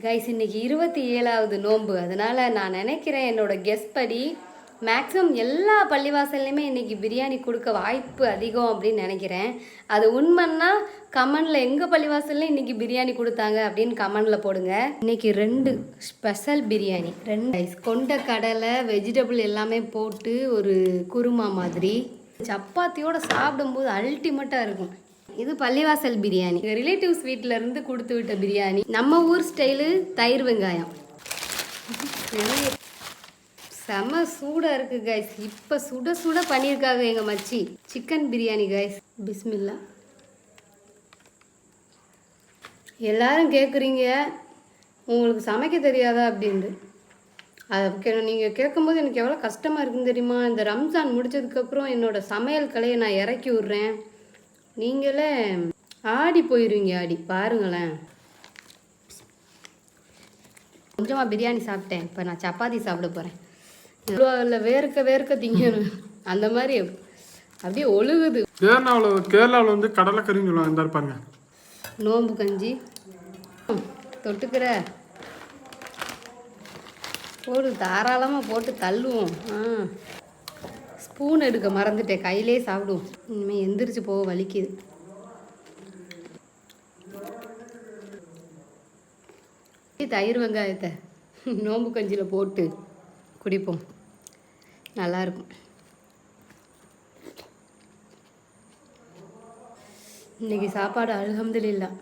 Guys இன்னைக்கு 27வது நோன்பு. அதனால் நான் நினைக்கிறேன் என்னோட கெஸ் படி மேக்ஸிமம் எல்லா பள்ளிவாசல்லையுமே இன்றைக்கி பிரியாணி கொடுக்க வாய்ப்பு அதிகம் அப்படின்னு நினைக்கிறேன். அது உண்மைன்னா கமெண்டில் எங்கள் பள்ளிவாசல்லையும் இன்றைக்கி பிரியாணி கொடுத்தாங்க அப்படின்னு கமெண்டில் போடுங்க. இன்றைக்கி 2 ஸ்பெஷல் பிரியாணி, 2 ரைஸ், கொண்ட கடலை, வெஜிடபிள் எல்லாமே போட்டு ஒரு குருமா மாதிரி சப்பாத்தியோடு சாப்பிடும்போது அல்டிமேட்டாக இருக்கும். இது பள்ளிவாசல் பிரியாணி, எங்கள் ரிலேட்டிவ்ஸ் வீட்டில் இருந்து கொடுத்து விட்ட பிரியாணி. நம்ம ஊர் ஸ்டைலு தயிர் வெங்காயம், செம சூடாக இருக்குது கைஸ். இப்போ சுட சுட பண்ணியிருக்காங்க எங்கள் மச்சி. Chicken biryani guys. பிஸ்மில்லா. எல்லாரும் கேட்குறீங்க உங்களுக்கு சமைக்க தெரியாதா அப்படின்ட்டு. அதை நீங்கள் கேட்கும்போது எனக்கு எவ்வளோ கஷ்டமாக இருக்குன்னு தெரியுமா? இந்த ரம்ஜான் முடிச்சதுக்கப்புறம் என்னோடய சமையல் கலையை நான் இறக்கி விட்றேன். நீங்களே ஆடி போயிடுவீங்க. ஆடி பாருங்களேன். கொஞ்சமாக பிரியாணி சாப்பிட்டேன், இப்போ நான் சப்பாத்தி சாப்பிட போகிறேன். இல்லை வேர்க்க திங்கணும், அந்த மாதிரி அப்படியே ஒழுகுது. கேரளாவில் வந்து கடலைக்கறின்னு சொல்லுவாங்க. இந்த இருப்பாங்க நோம்பு கஞ்சி தொட்டுக்கிற போடு, தாராளமாக போட்டு தள்ளுவோம். ஸ்பூன் எடுக்க மறந்துட்டேன், கையிலே சாப்பிடுவோம். இனிமேல் எந்திரிச்சு போக வலிக்குது. தயிர் வெங்காயத்தை நோம்பு கஞ்சியில் போட்டு குடிப்போம், நல்லாயிருக்கும். இன்றைக்கி சாப்பாடு அல்ஹம்துலில்லாஹ்.